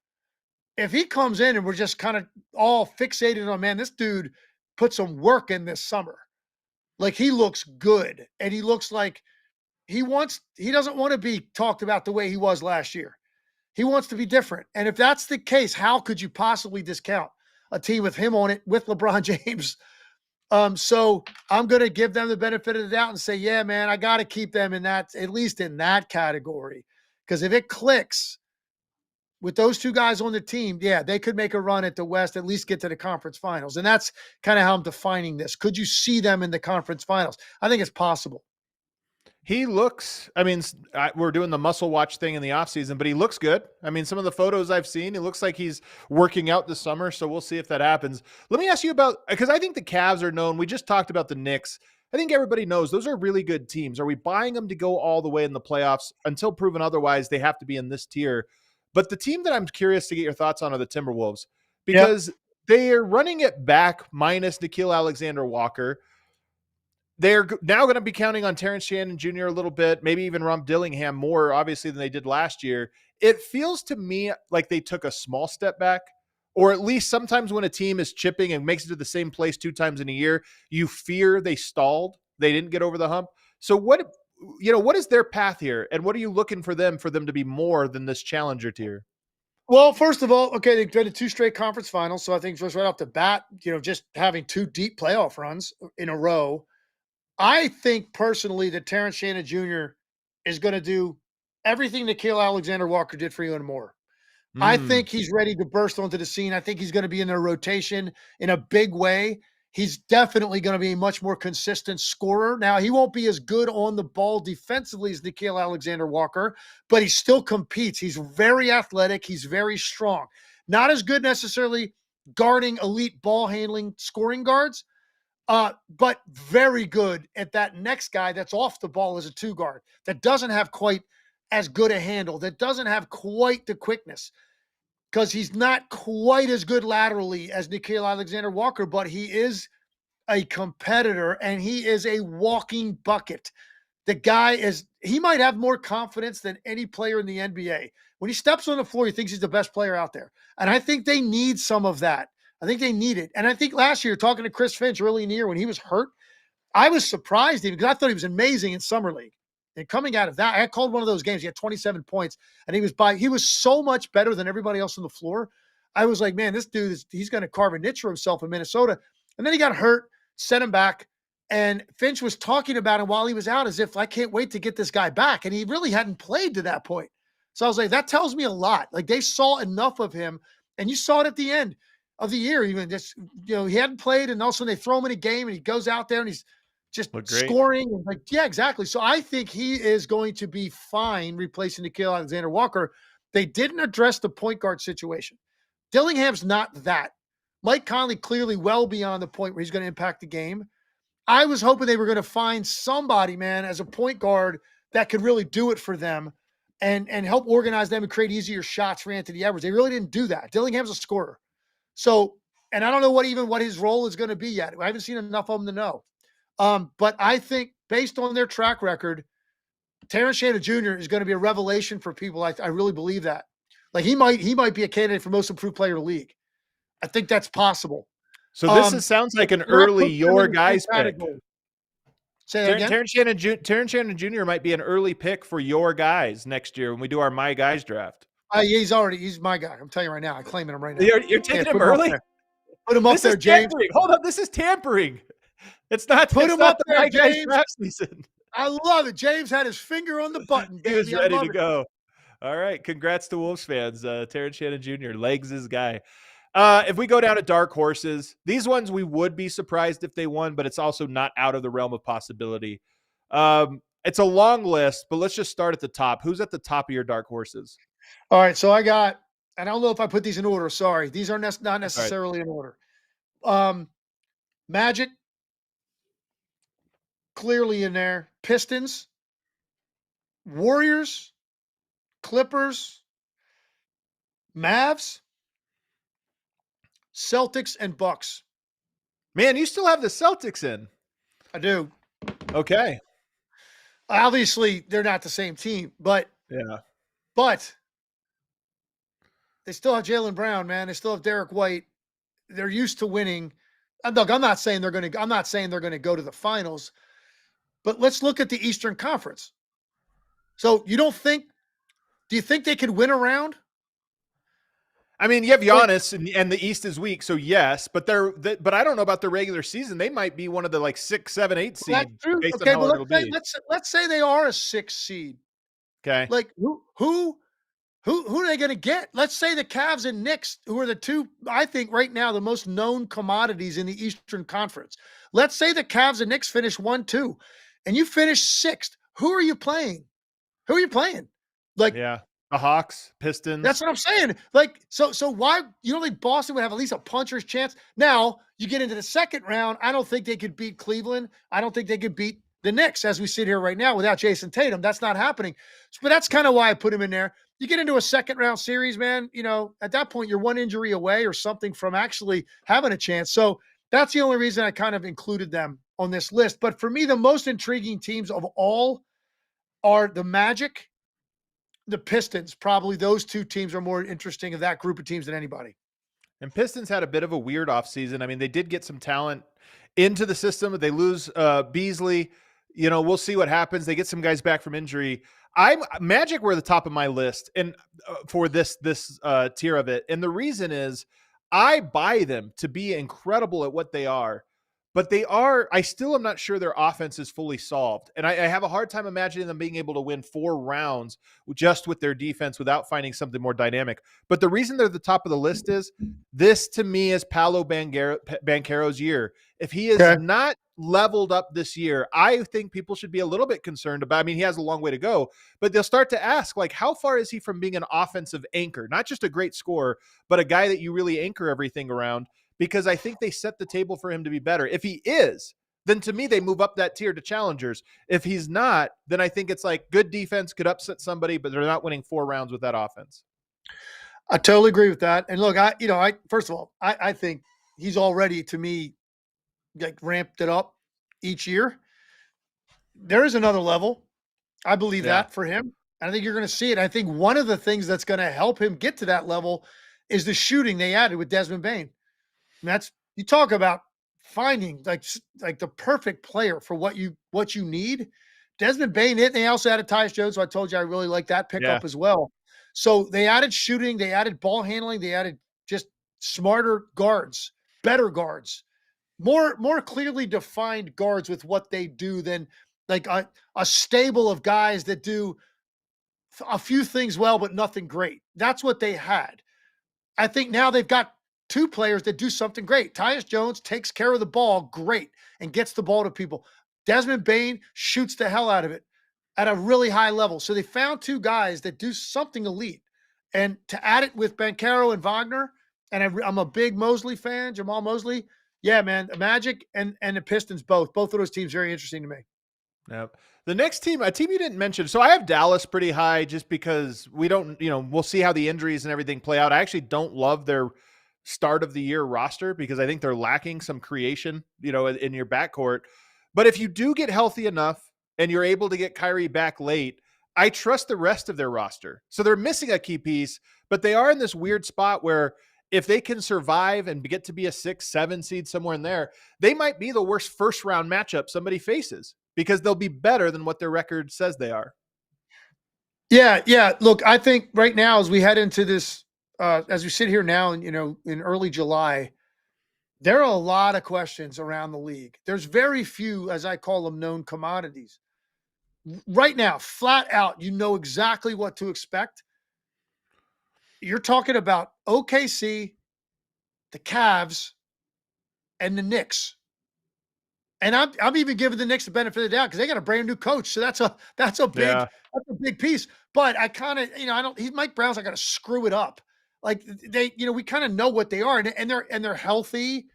If he comes in and we're just kind of all fixated on, man, this dude put some work in this summer. He looks good, and he looks like he doesn't want to be talked about the way he was last year. He wants to be different. And if that's the case, how could you possibly discount a team with him on it, with LeBron James? So I'm going to give them the benefit of the doubt and say, yeah, man, I got to keep them in that, at least in that category. Because if it clicks with those 2 guys on the team, yeah, they could make a run at the West, at least get to the conference finals. And that's kind of how I'm defining this. Could you see them in the conference finals? I think it's possible.
He looks, we're doing the muscle watch thing in the offseason, but he looks good. Some of the photos I've seen, it looks like he's working out this summer, so we'll see if that happens. Let me ask you about, because I think the Cavs are known. We just talked about the Knicks. I think everybody knows those are really good teams. Are we buying them to go all the way in the playoffs? Until proven otherwise, they have to be in this tier. But the team that I'm curious to get your thoughts on are the Timberwolves, because they are running it back minus Nickeil Alexander-Walker. They're now going to be counting on Terrence Shannon Jr. a little bit, maybe even Rom Dillingham more, obviously, than they did last year. It feels to me like they took a small step back, or at least sometimes when a team is chipping and makes it to the same place 2 times in a year, you fear they stalled. They didn't get over the hump. So what is their path here? And what are you looking for them to be more than this challenger tier?
Well, first of all, okay, they've been to 2 straight conference finals. So I think just right off the bat, just having 2 deep playoff runs in a row, I think personally that Terrence Shannon Jr. is going to do everything Nickeil Alexander-Walker did for you and more. I think he's ready to burst onto the scene. I think he's going to be in their rotation in a big way. He's definitely going to be a much more consistent scorer. Now, he won't be as good on the ball defensively as Nickeil Alexander-Walker, but he still competes. He's very athletic. He's very strong. Not as good necessarily guarding elite ball handling scoring guards, but very good at that next guy that's off the ball as a two guard, that doesn't have quite as good a handle, that doesn't have quite the quickness, because he's not quite as good laterally as Nickeil Alexander-Walker, but he is a competitor and he is a walking bucket. The guy he might have more confidence than any player in the NBA. When he steps on the floor, he thinks he's the best player out there. And I think they need some of that. I think they need it. And I think last year, talking to Chris Finch early in the year when he was hurt, I was surprised even because I thought he was amazing in Summer League. And coming out of that, I called one of those games. He had 27 points, and he was so much better than everybody else on the floor. I was like, man, this dude he's going to carve a niche for himself in Minnesota. And then he got hurt, sent him back, and Finch was talking about him while he was out as if I can't wait to get this guy back. And he really hadn't played to that point. So I was like, that tells me a lot. Like they saw enough of him, and you saw it at the end of the year. Even just he hadn't played, and all of a sudden they throw him in a game, and he goes out there and he's just scoring. And like, yeah, exactly. So I think he is going to be fine replacing Nickeil Alexander-Walker. They didn't address the point guard situation. Dillingham's not that. Mike Conley clearly well beyond the point where he's going to impact the game. I was hoping they were going to find somebody, man, as a point guard that could really do it for them and help organize them and create easier shots for Anthony Edwards. They really didn't do that. Dillingham's a scorer. So, and I don't know what his role is going to be yet. I haven't seen enough of him to know. But I think based on their track record, Terrence Shannon Jr. is going to be a revelation for people. I really believe that. Like he might be a candidate for most improved player in the league. I think that's possible.
So this sounds like an early your guys pick.
Say that again?
Terrence Shannon Jr. might be an early pick for your guys next year when we do our My Guys draft.
He's my guy. I'm telling you right now. I'm claiming him right now.
You're taking him early?
Put him up there, James.
Hold up. This is tampering. It's not.
Put him up there,
My Guys
James.
draft season.
I love it. James had his finger on the button.
He was ready to go. All right. Congrats to Wolves fans. Terrence Shannon Jr. Legs his guy. If we go down to dark horses, these ones we would be surprised if they won, but it's also not out of the realm of possibility. It's a long list, but let's just start at the top. Who's at the top of your dark horses?
All right, so I don't know if I put these in order. Sorry, these are not necessarily in order. Magic, clearly in there. Pistons, Warriors, Clippers, Mavs, Celtics, and Bucks.
Man, you still have the Celtics in.
I do.
Okay.
Obviously, they're not the same team, but they still have Jaylen Brown, man. They still have Derek White. They're used to winning. Look, I'm not saying they're going to go to the finals, but let's look at the Eastern Conference. So do you think they could win a round?
I mean, you have Giannis and the East is weak, so yes, but but I don't know about the regular season. They might be one of the 6, 7, 8 seed.
That's true. Okay, well, let's say they are a 6 seed.
Okay.
Like who are they going to get? Let's say the Cavs and Knicks, who are the two, I think right now, the most known commodities in the Eastern Conference. Let's say the Cavs and Knicks finish 1-2 and you finish 6th. Who are you playing?
Yeah. The Hawks, Pistons.
That's what I'm saying. So why you don't think Boston would have at least a puncher's chance? Now you get into the second round. I don't think they could beat Cleveland. I don't think they could beat the Knicks as we sit here right now without Jason Tatum. That's not happening. But that's kind of why I put him in there. You get into a second round series, man. At that point you're one injury away or something from actually having a chance. So that's the only reason I kind of included them on this list. But for me, the most intriguing teams of all are the Magic, the Pistons. Probably those two teams are more interesting of that group of teams than anybody.
And Pistons had a bit of a weird offseason. I mean, they did get some talent into the system, but they lose Beasley. We'll see what happens. They get some guys back from injury. Magic were the top of my list and for this tier of it. And the reason is I buy them to be incredible at what they are, but I still am not sure their offense is fully solved. And I have a hard time imagining them being able to win 4 rounds just with their defense without finding something more dynamic. But the reason they're the top of the list is this, to me, is Paolo Banchero's year. If he is not leveled up this year, I think people should be a little bit concerned about. I mean, he has a long way to go, but they'll start to ask, like, how far is he from being an offensive anchor? Not just a great scorer, but a guy that you really anchor everything around, because I think they set the table for him to be better. If he is, then to me, they move up that tier to challengers. If he's not, then I think it's like good defense could upset somebody, but they're not winning 4 rounds with that offense.
I totally agree with that. And look, first of all, I think he's already, to me, like ramped it up each year. There is another level. I believe that for him. And I think you're going to see it. I think one of the things that's going to help him get to that level is the shooting they added with Desmond Bane. And you talk about finding like the perfect player for what you need. Desmond Bane hit, and they also added Tyus Jones. So I told you I really like that pickup as well. So they added shooting, they added ball handling, they added just smarter guards, better guards, more clearly defined guards with what they do than like a stable of guys that do a few things well, but nothing great. That's what they had. I think now they've got 2 players that do something great. Tyus Jones takes care of the ball great and gets the ball to people. Desmond Bane shoots the hell out of it at a really high level. So they found 2 guys that do something elite. And to add it with Banchero and Wagner, and I'm a big Mosley fan, Jamal Mosley. Yeah, man, the Magic and the Pistons both of those teams very interesting to me.
Yep. The next team, a team you didn't mention. So I have Dallas pretty high just because we don't, we'll see how the injuries and everything play out. I actually don't love their start of the year roster because I think they're lacking some creation, in your backcourt. But if you do get healthy enough and you're able to get Kyrie back late, I trust the rest of their roster. So they're missing a key piece, but they are in this weird spot where if they can survive and get to be a 6-7 seed somewhere in there, they might be the worst first round matchup somebody faces because they'll be better than what their record says they are.
Yeah. Look, I think right now as we head into this, as we sit here now, in early July, there are a lot of questions around the league. There's very few, as I call them, known commodities. Right now, flat out, you know exactly what to expect. You're talking about OKC, the Cavs, and the Knicks. And I'm even giving the Knicks the benefit of the doubt because they got a brand new coach. So that's a big piece. But I kind of, Mike Brown's not going to screw it up. Like we kind of know what they are and they're healthy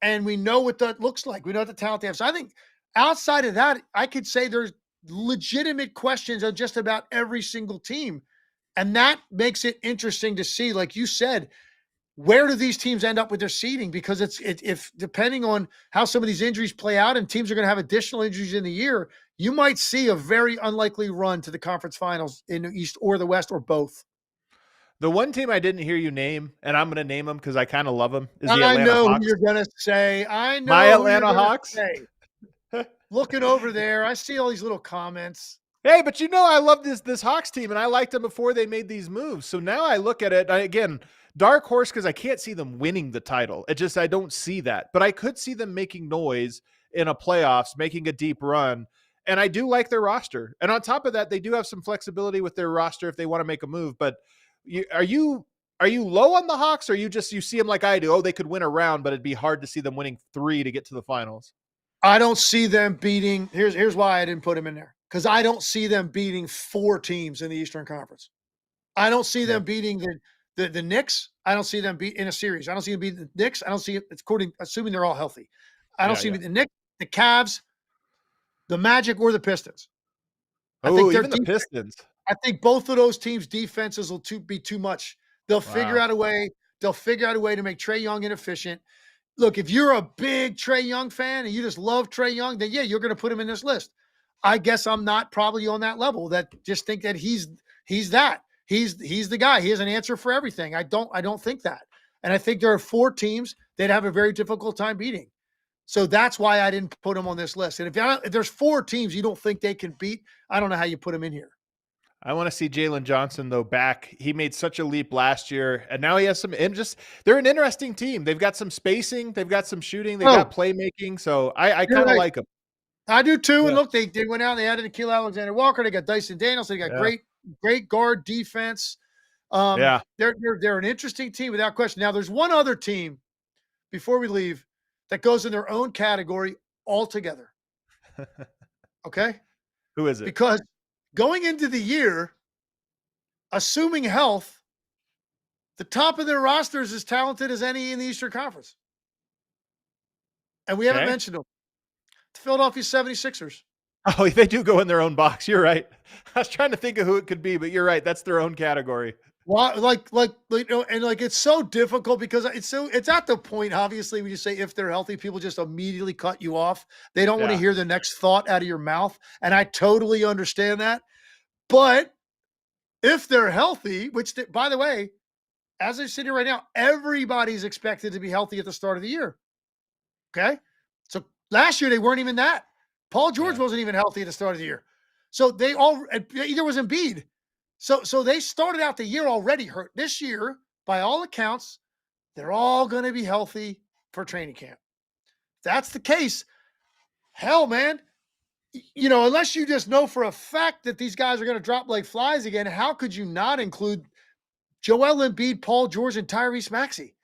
and we know what that looks like. We know what the talent they have. So I think outside of that, I could say there's legitimate questions on just about every single team. And that makes it interesting to see, like you said, where do these teams end up with their seeding? Because if depending on how some of these injuries play out and teams are going to have additional injuries in the year, you might see a very unlikely run to the conference finals in the East or the West or both.
The one team I didn't hear you name, and I'm going to name them because I kind of love them, is the
I
Atlanta
know
Hawks.
who you're going to say. I know
my Atlanta Hawks.
Looking over there, I see all these little comments.
Hey, but I love this Hawks team, and I liked them before they made these moves. So now I look at it, again, dark horse because I can't see them winning the title. I don't see that. But I could see them making noise in a playoffs, making a deep run. And I do like their roster. And on top of that, they do have some flexibility with their roster if they want to make a move. But are you low on the Hawks, or you see them like I do? Oh, they could win a round, but it'd be hard to see them winning 3 to get to the finals.
I don't see them beating. Here's why I didn't put them in there. Because I don't see them beating 4 teams in the Eastern Conference. I don't see them beating the Knicks. I don't see them beat in a series. I don't see them beating the Knicks. I don't see it. It's assuming they're all healthy. I don't see the Knicks, the Cavs, the Magic, or the Pistons.
I think even the Pistons.
I think both of those teams' defenses will be too much. They'll figure out a way. They'll figure out a way to make Trae Young inefficient. Look, if you're a big Trae Young fan and you just love Trae Young, then yeah, you're going to put him in this list. I guess I'm not probably on that level that just think that he's that. He's the guy. He has an answer for everything. I don't think that. And I think there are 4 teams that have a very difficult time beating. So that's why I didn't put him on this list. And if there's 4 teams you don't think they can beat, I don't know how you put them in here.
I want to see Jalen Johnson though back. He made such a leap last year, and now he has some. And just they're an interesting team. They've got some spacing, they've got some shooting, they've got playmaking. So I kind of like them.
I do too.
Yeah.
And look, they went out and they added Nikhil Alexander-Walker. They got Dyson Daniels. They got great guard defense. They're an interesting team without question. Now, there's one other team before we leave that goes in their own category altogether. Okay,
who is it?
Because going into the year, assuming health, the top of their roster is as talented as any in the Eastern Conference, and we haven't mentioned them. The Philadelphia 76ers.
Oh, they do go in their own box. You're right. I was trying to think of who it could be, but you're right. That's their own category.
Well, it's so difficult because it's at the point, obviously, when you say if they're healthy, people just immediately cut you off. They don't want to hear the next thought out of your mouth. And I totally understand that. But if they're healthy, which, by the way, as I sit here right now, everybody's expected to be healthy at the start of the year. Okay. So last year, they weren't even that. Paul George wasn't even healthy at the start of the year. So either was Embiid. So they started out the year already hurt. This year, by all accounts, they're all going to be healthy for training camp. If that's the case, hell, man, unless you just know for a fact that these guys are going to drop like flies again, how could you not include Joel Embiid, Paul George, and Tyrese Maxey?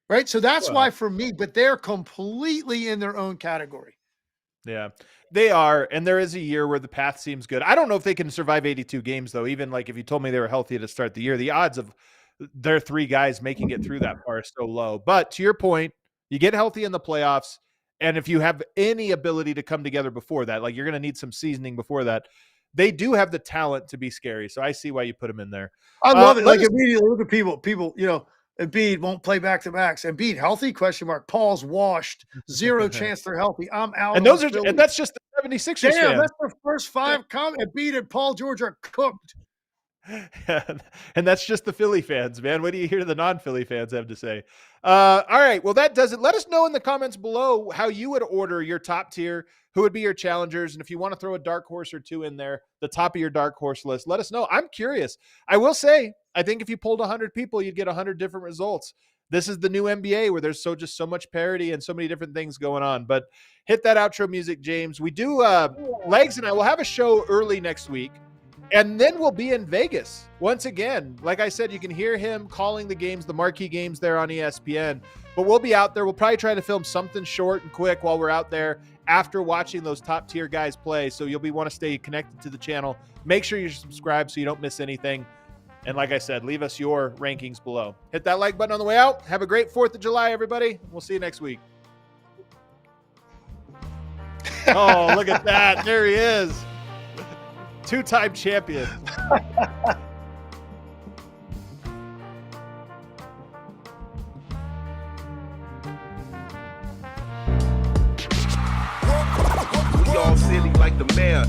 Right? So that's why for me, but they're completely in their own category.
Yeah, they are. And there is a year where the path seems good. I don't know if they can survive 82 games, though. Even like if you told me they were healthy to start the year, the odds of their three guys making it through that far is so low. But to your point, you get healthy in the playoffs. And if you have any ability to come together before that, like you're going to need some seasoning before that, they do have the talent to be scary. So I see why you put them in there.
I love it. Like immediately look at people, Embiid won't play back-to-backs. Embiid healthy? Question mark. Paul's washed. Zero chance they're healthy. I'm out.
And that's just the 76ers.
Damn, that's the first five. Embiid and Paul George are cooked.
And that's just the Philly fans, man. What do you hear the non-Philly fans have to say? All right. Well, that does it. Let us know in the comments below how you would order your top tier, who would be your challengers. And if you want to throw a dark horse or two in there, the top of your dark horse list, let us know. I'm curious. I will say, I think if you polled 100 people, you'd get 100 different results. This is the new NBA where there's so much parity and so many different things going on. But hit that outro music, James. We do, Legs and I will have a show early next week. And then we'll be in Vegas once again. Like I said, you can hear him calling the games, the marquee games there on ESPN. But we'll be out there. We'll probably try to film something short and quick while we're out there after watching those top tier guys play. So you'll want to stay connected to the channel. Make sure you're subscribed so you don't miss anything. And like I said, leave us your rankings below. Hit that like button on the way out. Have a great 4th of July, everybody. We'll see you next week. Oh, look at that. There he is. 2-time champion.
We all silly like the mayor.